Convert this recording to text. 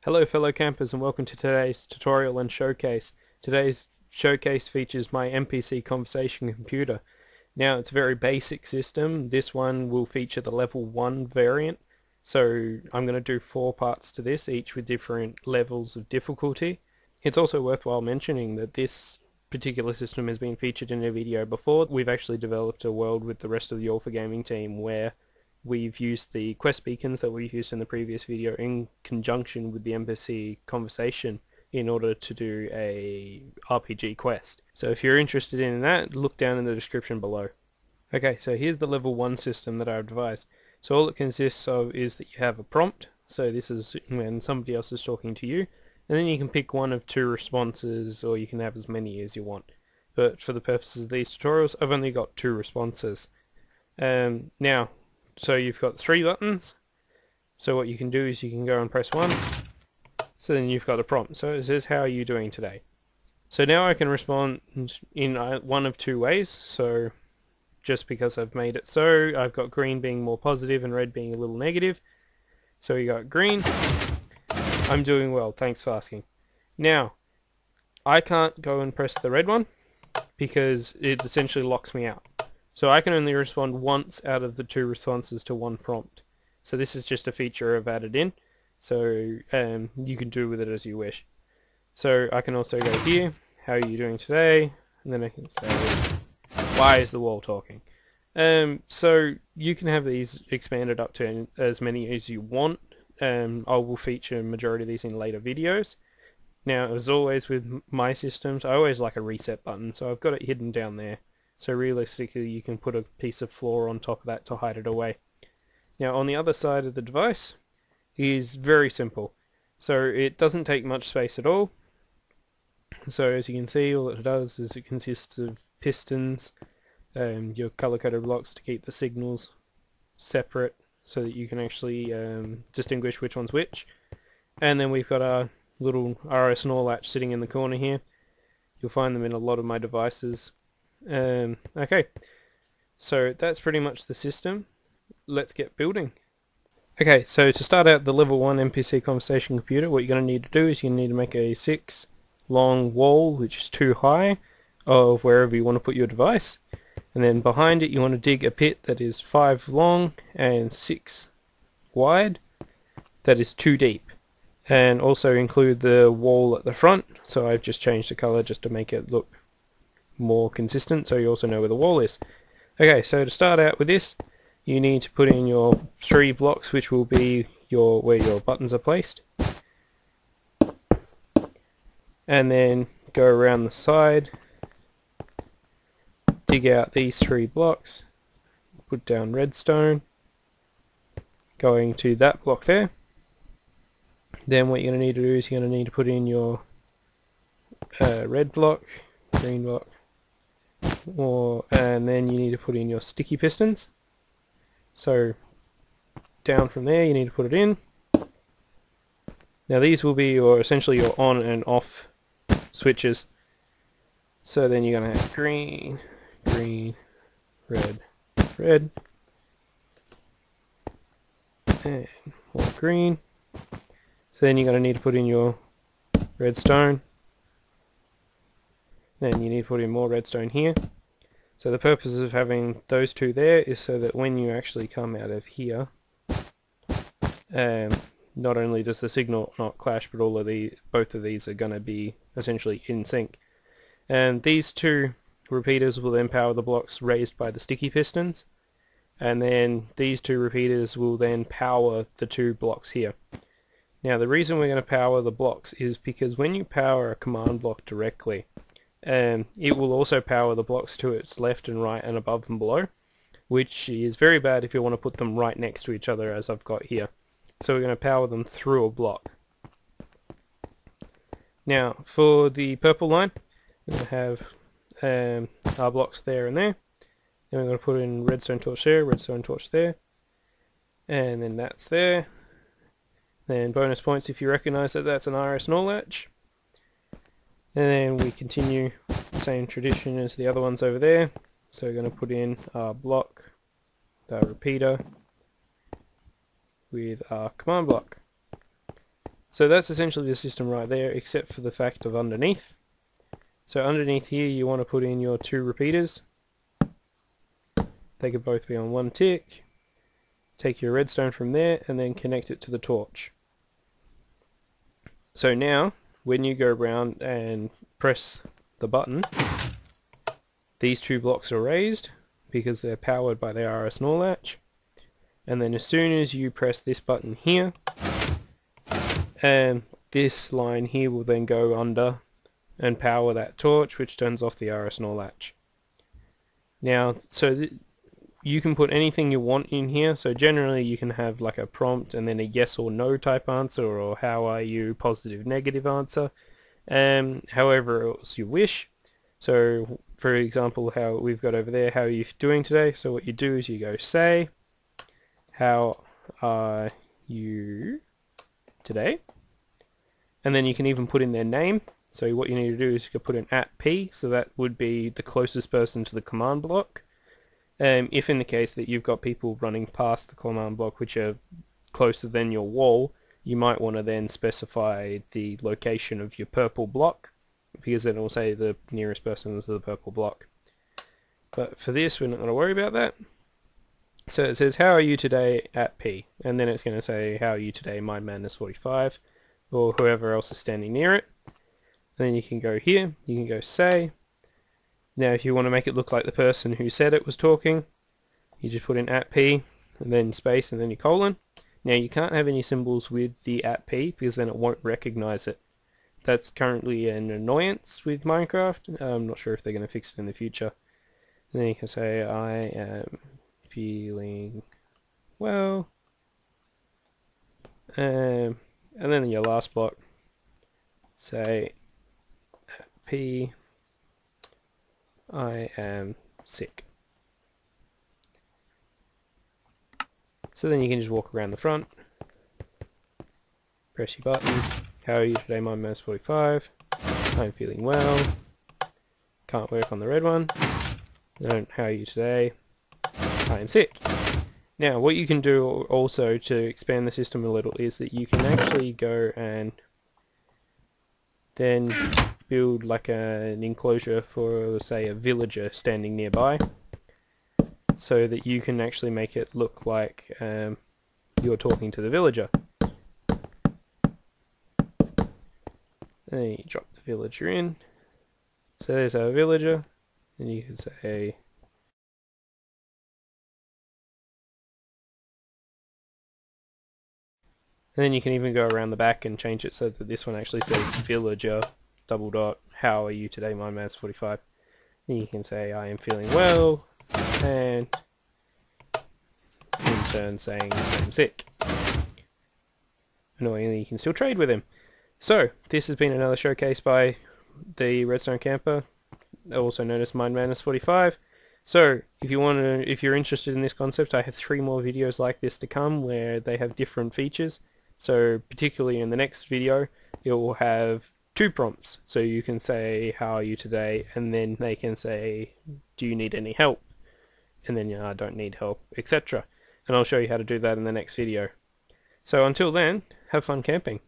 Hello fellow campers and welcome to today's tutorial and showcase. Today's showcase features my NPC conversation computer. Now it's a very basic system. This one will feature the level 1 variant. So I'm going to do 4 parts to this, each with different levels of difficulty. It's also worthwhile mentioning that this particular system has been featured in a video before. We've actually developed a world with the rest of the All4Gaming team where we've used the quest beacons that we used in the previous video in conjunction with the NPC conversation in order to do a RPG quest. So if you're interested in that, look down in the description below. Okay, so here's the level 1 system that I've devised. So all it consists of is that you have a prompt, so this is when somebody else is talking to you, and then you can pick one of 2 responses, or you can have as many as you want. But for the purposes of these tutorials, I've only got 2 responses. Now, so you've got 3 buttons, so what you can do is you can go and press 1, so then you've got a prompt. So it says, how are you doing today? So now I can respond in one of 2 ways, so just because I've made it so, I've got green being more positive and red being a little negative. So you got green, I'm doing well, thanks for asking. Now, I can't go and press the red one, because it essentially locks me out. So I can only respond once out of the 2 responses to one prompt. So this is just a feature I've added in, so you can do with it as you wish. So I can also go here, how are you doing today? And then I can say, why is the wall talking? So you can have these expanded up to as many as you want. I will feature a majority of these in later videos. Now, as always with my systems, I always like a reset button, so I've got it hidden down there. So realistically you can put a piece of floor on top of that to hide it away. Now on the other side of the device is very simple. So it doesn't take much space at all. So as you can see, all it does is it consists of pistons, your color-coded blocks to keep the signals separate so that you can actually distinguish which one's which. And then we've got our little RS NOR latch sitting in the corner here. You'll find them in a lot of my devices. Okay, so that's pretty much the system. Let's get building. Okay, so to start out the level 1 NPC conversation computer, what you're going to need to do is you need to make a 6 long wall, which is 2 high, of wherever you want to put your device. And then behind it you want to dig a pit that is 5 long and 6 wide, that is 2 deep. And also include the wall at the front, so I've just changed the color just to make it look more consistent, so you also know where the wall is. Okay, so to start out with this, you need to put in your 3 blocks, which will be where your buttons are placed, and then go around the side, dig out these 3 blocks, put down redstone, going to that block there. Then what you're going to need to do is you're going to need to put in your red block, green block, and then you need to put in your sticky pistons. So down from there you need to put it in. Now these will be essentially your on and off switches. So then you're going to have green, green, red, red, and more green. So then you're going to need to put in your redstone. Then you need to put in more redstone here. So the purpose of having those 2 there is so that when you actually come out of here, not only does the signal not clash, but both of these are going to be essentially in sync. And these 2 repeaters will then power the blocks raised by the sticky pistons, and then these 2 repeaters will then power the 2 blocks here. Now the reason we're going to power the blocks is because when you power a command block directly, it will also power the blocks to its left and right and above and below, which is very bad if you want to put them right next to each other as I've got here. So we're going to power them through a block. Now for the purple line, we're going to have our blocks there and there. Then we're going to put in redstone torch there, redstone torch there, and then that's there. Then bonus points if you recognise that that's an RS NOR latch. And then we continue the same tradition as the other ones over there. So we're going to put in our block, the repeater, with our command block. So that's essentially the system right there, except for the fact of underneath. So underneath here you want to put in your 2 repeaters. They could both be on 1 tick. Take your redstone from there and then connect it to the torch. So now when you go around and press the button, these 2 blocks are raised because they're powered by the RS-NOR latch, and then as soon as you press this button here, this line here will then go under and power that torch, which turns off the RS-NOR latch. Now, so you can put anything you want in here, so generally you can have like a prompt and then a yes or no type answer, or how are you, positive negative answer, however else you wish. So for example, how we've got over there, how are you doing today? So what you do is you go say, how are you today? And then you can even put in their name. So what you need to do is you put in @p, so that would be the closest person to the command block. If in the case that you've got people running past the command block which are closer than your wall, you might want to then specify the location of your purple block, because then it will say the nearest person to the purple block. But for this, we're not going to worry about that. So it says, how are you today @p, and then it's going to say, how are you today mindmadness45, or whoever else is standing near it. And then you can go here, you can go say. Now if you want to make it look like the person who said it was talking, you just put in @p and then space and then your colon. Now you can't have any symbols with the @p because then it won't recognize it. That's currently an annoyance with Minecraft. I'm not sure if they're going to fix it in the future. And then you can say, I am feeling well. And then in your last block, say @p, I am sick. So then you can just walk around the front, press your button, how are you today mindmadness45, I'm feeling well, can't work on the red one, then how are you today, I am sick. Now what you can do also to expand the system a little is that you can actually go and then build like an enclosure for, say, a villager standing nearby, so that you can actually make it look like you're talking to the villager. Then you drop the villager in. So there's our villager, and you can say, and then you can even go around the back and change it so that this one actually says villager ... how are you today mindmadness45. Then you can say I am feeling well, and in turn saying I'm sick. Annoyingly you can still trade with him. So this has been another showcase by TheRedstoneCamper, also known as mindmadness45. So if you're interested in this concept, I have 3 more videos like this to come where they have different features. So particularly in the next video, it will have 2 prompts. So you can say, how are you today? And then they can say, do you need any help? And then, I don't need help, etc. And I'll show you how to do that in the next video. So until then, have fun camping.